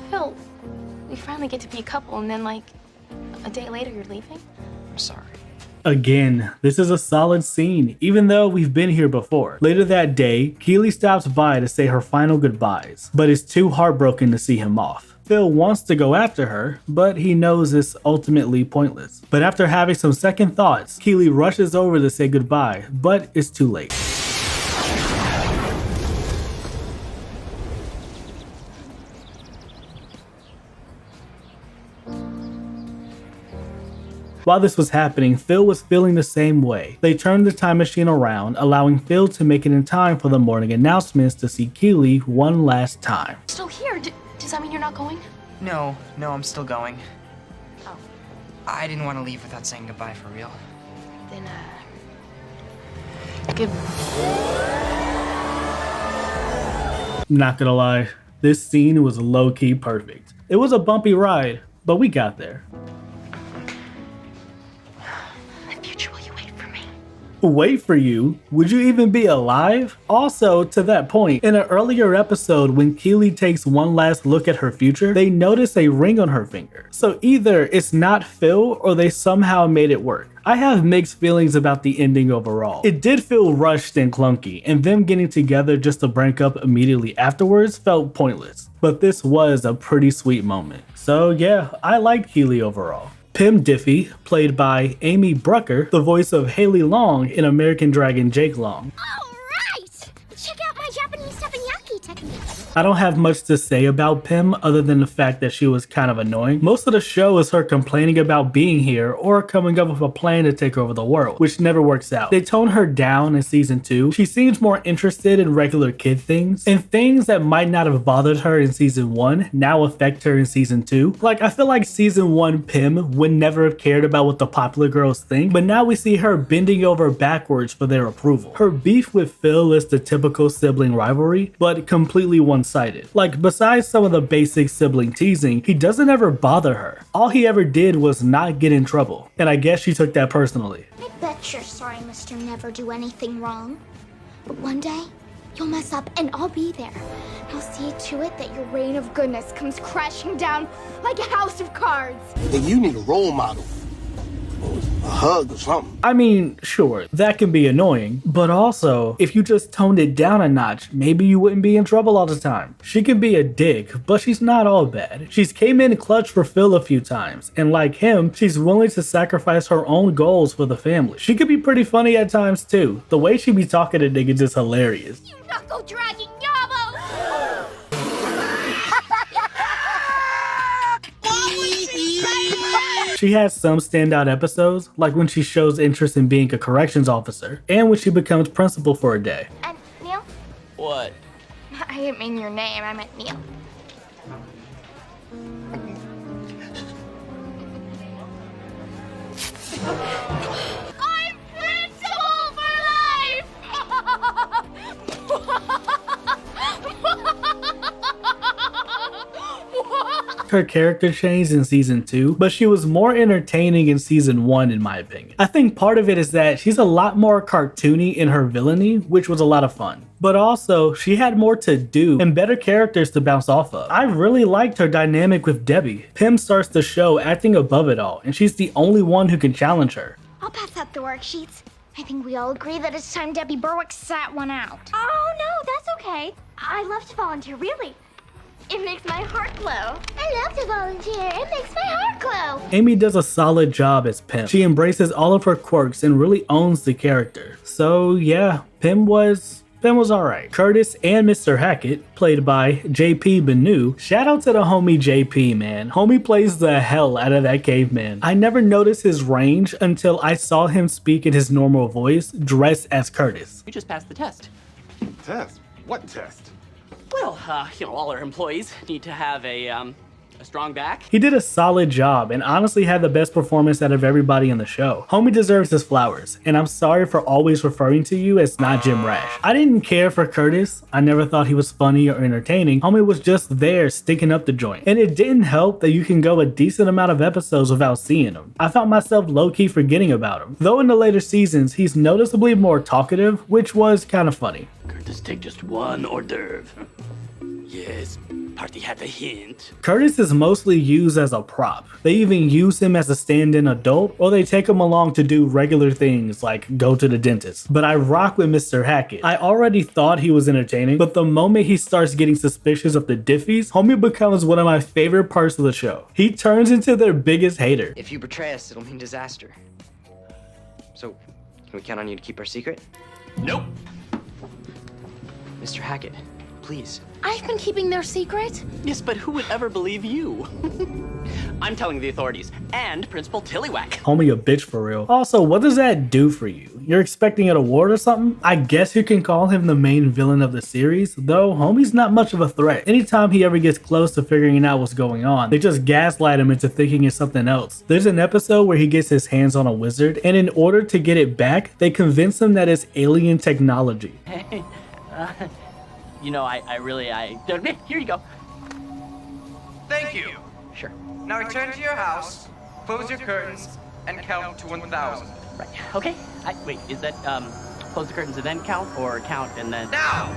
Phil, we finally get to be a couple and then like a day later you're leaving? I'm sorry. Again, this is a solid scene, even though we've been here before. Later that day, Keely stops by to say her final goodbyes, but is too heartbroken to see him off. Phil wants to go after her, but he knows it's ultimately pointless. But after having some second thoughts, Keely rushes over to say goodbye, but it's too late. While this was happening, Phil was feeling the same way. They turned the time machine around, allowing Phil to make it in time for the morning announcements to see Keely one last time. Still here. Does that mean you're not going? No, I'm still going. Oh. I didn't want to leave without saying goodbye for real. Then, good. Not gonna lie, this scene was low-key perfect. It was a bumpy ride, but we got there. In the future, will you wait for me? Wait for you? Would you even be alive? Also, to that point, in an earlier episode when Keely takes one last look at her future, they notice a ring on her finger. So either it's not Phil or they somehow made it work. I have mixed feelings about the ending overall. It did feel rushed and clunky, and them getting together just to break up immediately afterwards felt pointless. But this was a pretty sweet moment. So yeah, I liked Keely overall. Pim Diffie, played by Amy Brucker, the voice of Haley Long in American Dragon Jake Long. Alright! Check out my Japanese teppanyaki techniques. I don't have much to say about Pim other than the fact that she was kind of annoying. Most of the show is her complaining about being here or coming up with a plan to take over the world, which never works out. They tone her down in season 2. She seems more interested in regular kid things, and things that might not have bothered her in season 1 now affect her in season 2. Like, I feel like season 1 Pim would never have cared about what the popular girls think, but now we see her bending over backwards for their approval. Her beef with Phil is the typical sibling rivalry, but completely one-sided. Like, besides some of the basic sibling teasing, he doesn't ever bother her. All he ever did was not get in trouble, and I guess she took that personally. I bet you're sorry Mr. Never Do Anything Wrong. But one day, you'll mess up and I'll be there. I'll see to it that your reign of goodness comes crashing down like a house of cards. Then you need a role model. A hug or something. I mean, sure, that can be annoying, but also, if you just toned it down a notch, maybe you wouldn't be in trouble all the time. She can be a dick, but she's not all bad. She's came in clutch for Phil a few times, and like him, she's willing to sacrifice her own goals for the family. She could be pretty funny at times too. The way she be talking to niggas is hilarious. You knuckle dragging yabo! She has some standout episodes, like when she shows interest in being a corrections officer, and when she becomes principal for a day. And Neil? What? I didn't mean your name, I meant Neil. I'm principal for life! Her character changed in season 2, but she was more entertaining in season 1 in my opinion. I think part of it is that she's a lot more cartoony in her villainy, which was a lot of fun. But also, she had more to do and better characters to bounce off of. I really liked her dynamic with Debbie. Pim starts the show acting above it all, and she's the only one who can challenge her. I'll pass out the worksheets. I think we all agree that it's time Debbie Berwick sat one out. Oh no, that's okay. I love to volunteer, really. It makes my heart glow. I love to volunteer. It makes my heart glow. Amy does a solid job as Pim. She embraces all of her quirks and really owns the character. So yeah, Pim was alright. Curtis and Mr. Hackett, played by JP Benu. Shout out to the homie JP, man. Homie plays the hell out of that caveman. I never noticed his range until I saw him speak in his normal voice, dressed as Curtis. You just passed the test. Test? What test? Well, all our employees need to have a strong back. He did a solid job and honestly had the best performance out of everybody in the show. Homie deserves his flowers, and I'm sorry for always referring to you as not Jim Rash. I didn't care for Curtis. I never thought he was funny or entertaining. Homie was just there stinking up the joint. And it didn't help that you can go a decent amount of episodes without seeing him. I found myself low-key forgetting about him. Though in the later seasons, he's noticeably more talkative, which was kind of funny. Curtis, take just one hors d'oeuvre. Yes, party had a hint. Curtis is mostly used as a prop. They even use him as a stand-in adult, or they take him along to do regular things like go to the dentist. But I rock with Mr. Hackett. I already thought he was entertaining, but the moment he starts getting suspicious of the Diffies, homie becomes one of my favorite parts of the show. He turns into their biggest hater. If you betray us, it'll mean disaster. So, can we count on you to keep our secret? Nope. Mr. Hackett, please. I've been keeping their secret. Yes, but who would ever believe you? I'm telling the authorities and Principal Tillywhack. Homie a bitch for real. Also, what does that do for you? You're expecting an award or something? I guess you can call him the main villain of the series, though homie's not much of a threat. Anytime he ever gets close to figuring out what's going on, they just gaslight him into thinking it's something else. There's an episode where he gets his hands on a wizard, and in order to get it back, they convince him that it's alien technology. Hey, here you go. Thank you. Sure. Now return to your house, close your curtains, and count to 1,000. Right. Okay. Wait, is that close the curtains and then count, or count and then now?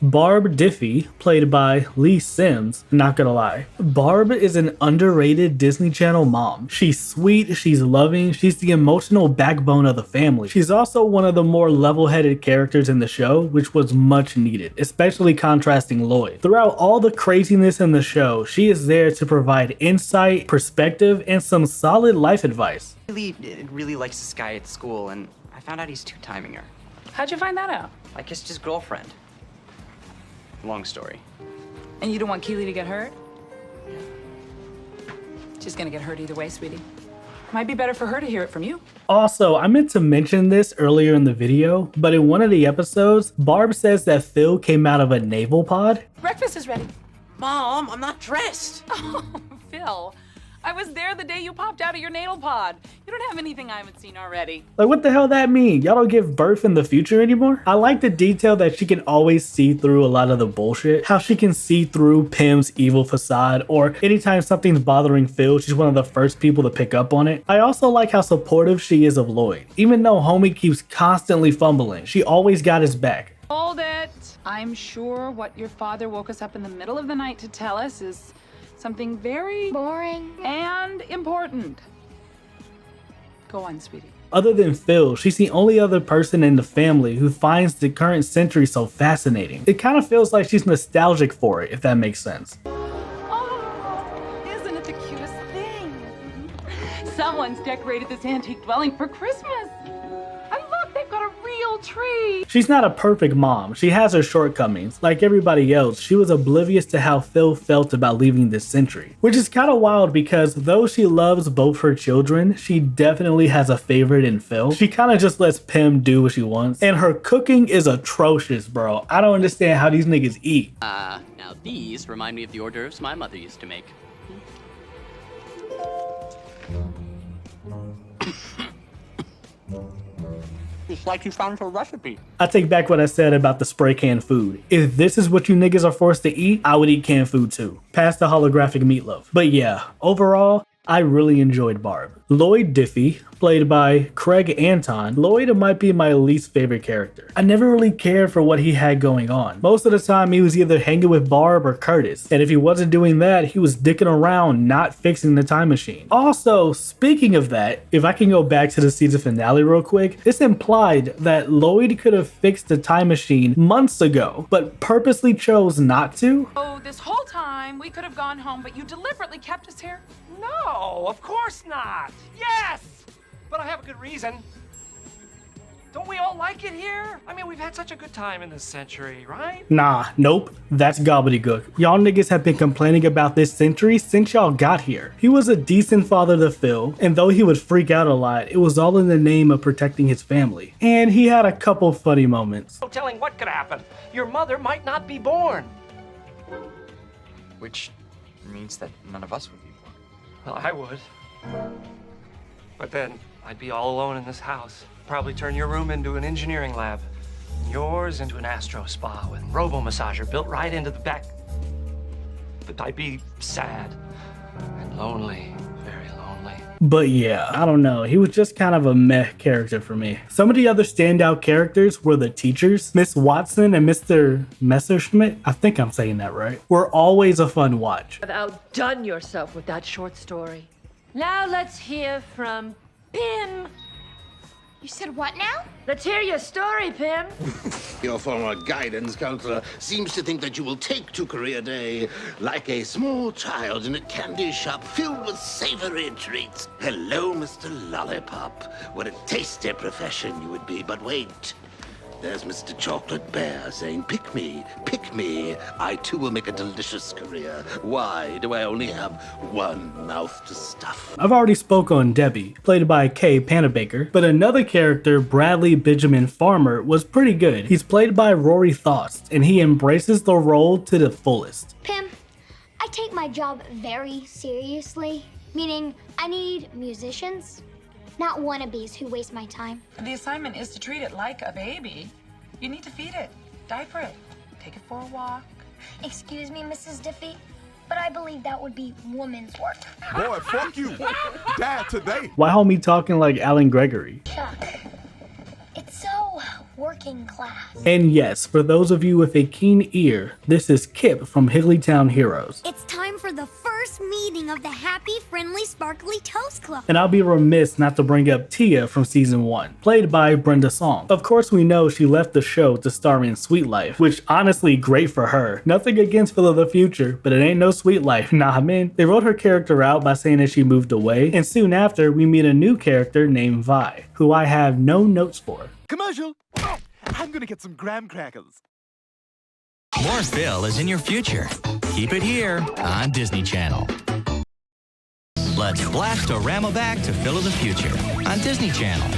Barb Diffie, played by Lee Sims. Not gonna lie, Barb is an underrated Disney Channel mom. She's sweet, she's loving, she's the emotional backbone of the family. She's also one of the more level-headed characters in the show, which was much needed, especially contrasting Lloyd. Throughout all the craziness in the show, she is there to provide insight, perspective, and some solid life advice. Really likes this guy at school, and I found out he's two-timing her. How'd you find that out? I kissed his girlfriend. long story? And you don't want Keely to get hurt? She's gonna get hurt either way, sweetie. Might be better for her to hear it from you. Also, I meant to mention this earlier in the video, but in one of the episodes, Barb says that Phil came out of a naval pod. Breakfast is ready. Mom, I'm not dressed. Oh, Phil. I was there the day you popped out of your natal pod. You don't have anything I haven't seen already. Like, what the hell that mean? Y'all don't give birth in the future anymore? I like the detail that she can always see through a lot of the bullshit. How she can see through Pim's evil facade, or anytime something's bothering Phil, she's one of the first people to pick up on it. I also like how supportive she is of Lloyd. Even though homie keeps constantly fumbling, she always got his back. Hold it. I'm sure what your father woke us up in the middle of the night to tell us is something very boring and important. Go on, sweetie. Other than Phil, she's the only other person in the family who finds the current century so fascinating. It kind of feels like she's nostalgic for it, if that makes sense. Isn't it the cutest thing? Someone's decorated this antique dwelling for Christmas. And look, they've got a real tree. She's not a perfect mom. She has her shortcomings. Like everybody else, she was oblivious to how Phil felt about leaving this century. Which is kind of wild because though she loves both her children, she definitely has a favorite in Phil. She kind of just lets Pim do what she wants. And her cooking is atrocious, bro. I don't understand how these niggas eat. Now these remind me of the hors d'oeuvres my mother used to make. It's like you found her recipe. I take back what I said about the spray can food. If this is what you niggas are forced to eat, I would eat canned food too. Past the holographic meatloaf. But yeah, overall, I really enjoyed Barb. Lloyd Diffie, played by Craig Anton. Lloyd might be my least favorite character. I never really cared for what he had going on. Most of the time he was either hanging with Barb or Curtis. And if he wasn't doing that, he was dicking around not fixing the time machine. Also, speaking of that, if I can go back to the season finale real quick, this implied that Lloyd could have fixed the time machine months ago, but purposely chose not to. Oh, this whole time we could have gone home, but you deliberately kept us here? No, of course not. Yes! But I have a good reason. Don't we all like it here? I mean, we've had such a good time in this century, right? Nah, nope, that's gobbledygook. Y'all niggas have been complaining about this century since y'all got here. He was a decent father to Phil, and though he would freak out a lot, it was all in the name of protecting his family. And he had a couple funny moments. No telling what could happen. Your mother might not be born. Which means that none of us would be born. Well, I would. But then I'd be all alone in this house. Probably turn your room into an engineering lab. And yours into an astro spa with robo-massager built right into the back. But I'd be sad and lonely, very lonely. But yeah, I don't know. He was just kind of a meh character for me. Some of the other standout characters were the teachers. Miss Watson and Mr. Messerschmidt, I think I'm saying that right, were always a fun watch. You've outdone yourself with that short story. Now let's hear from Pim. You said what now? Let's hear your story, Pim. Your former guidance counselor seems to think that you will take to career day like a small child in a candy shop filled with savory treats. Hello, Mr. Lollipop. What a tasty profession you would be, but wait. There's Mr. Chocolate Bear saying, pick me, pick me. I too will make a delicious career. Why do I only have one mouth to stuff? I've already spoke on Debbie, played by Kay Panabaker, but another character, Bradley Benjamin Farmer, was pretty good. He's played by Rory Thost, and he embraces the role to the fullest. Pim, I take my job very seriously, meaning I need musicians, not wannabes who waste my time. The assignment is to treat it like a baby. You need to feed it, diaper it, take it for a walk. Excuse me, Mrs. Diffie. but I believe that would be woman's work. Boy, fuck you. Dad today. Why homie talking like Alan Gregory? Chuck, it's so working class. And yes, for those of you with a keen ear, this is Kip from Higglytown Heroes. It's time for the first meeting of the Happy, Friendly, Sparkly Toast Club. And I'll be remiss not to bring up Tia from season 1, played by Brenda Song. Of course we know she left the show to star in Sweet Life, which honestly great for her. Nothing against Phil of the Future, but it ain't no Sweet Life, nah man. They wrote her character out by saying that she moved away, and soon after we meet a new character named Vi, who I have no notes for. Commercial! Oh, I'm gonna get some graham crackers. More Phil is in your future. Keep it here on Disney Channel. Let's blast a Rama back to Phil of the Future on Disney Channel.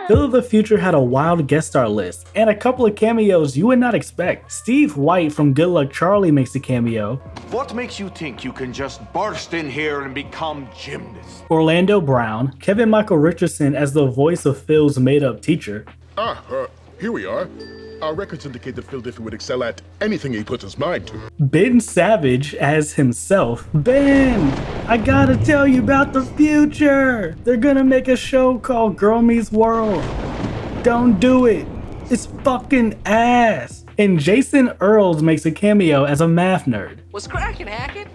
Phil of the Future had a wild guest star list, and a couple of cameos you would not expect. Steve White from Good Luck Charlie makes a cameo. What makes you think you can just burst in here and become gymnast? Orlando Brown, Kevin Michael Richardson as the voice of Phil's made-up teacher. Here we are. Our records indicate that Phil Diffie would excel at anything he puts his mind to. Ben Savage as himself. Ben, I gotta tell you about the future. They're gonna make a show called Girl Meets World. Don't do it. It's fucking ass. And Jason Earls makes a cameo as a math nerd. What's cracking, Hackett?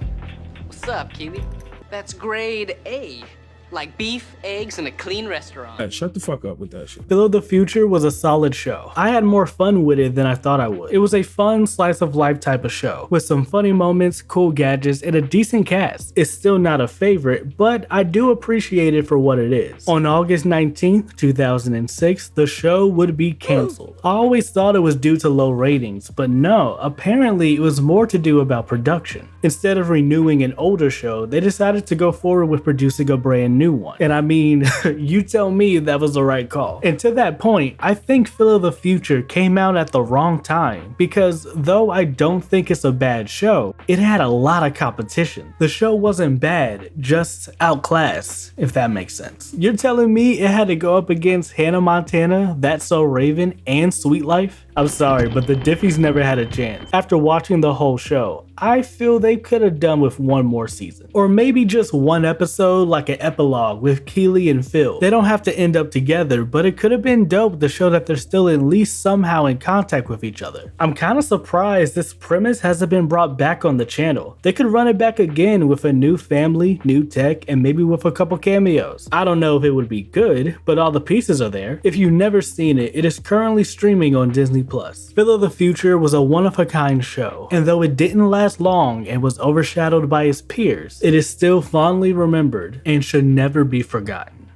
What's up, Keely? That's grade A. Like beef, eggs, and a clean restaurant. Hey, shut the fuck up with that shit. Phil of the Future was a solid show. I had more fun with it than I thought I would. It was a fun slice of life type of show, with some funny moments, cool gadgets, and a decent cast. It's still not a favorite, but I do appreciate it for what it is. On August 19th, 2006, the show would be canceled. I always thought it was due to low ratings, but no, apparently it was more to do about production. Instead of renewing an older show, they decided to go forward with producing a brand new one. And I mean, you tell me that was the right call. And to that point, I think Phil of the Future came out at the wrong time, because though I don't think it's a bad show, it had a lot of competition. The show wasn't bad, just outclassed, if that makes sense. You're telling me it had to go up against Hannah Montana, That's So Raven, and Sweet Life? I'm sorry, but the Diffies never had a chance. After watching the whole show, I feel they could have done with one more season. Or maybe just one episode, like an epilogue with Keely and Phil. They don't have to end up together, but it could have been dope to show that they're still at least somehow in contact with each other. I'm kind of surprised this premise hasn't been brought back on the channel. They could run it back again with a new family, new tech, and maybe with a couple cameos. I don't know if it would be good, but all the pieces are there. If you've never seen it, it is currently streaming on Disney+. Phil of the Future was a one-of-a-kind show, and though it didn't last long and was overshadowed by its peers, it is still fondly remembered and should never be forgotten.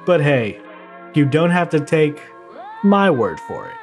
But hey, you don't have to take my word for it.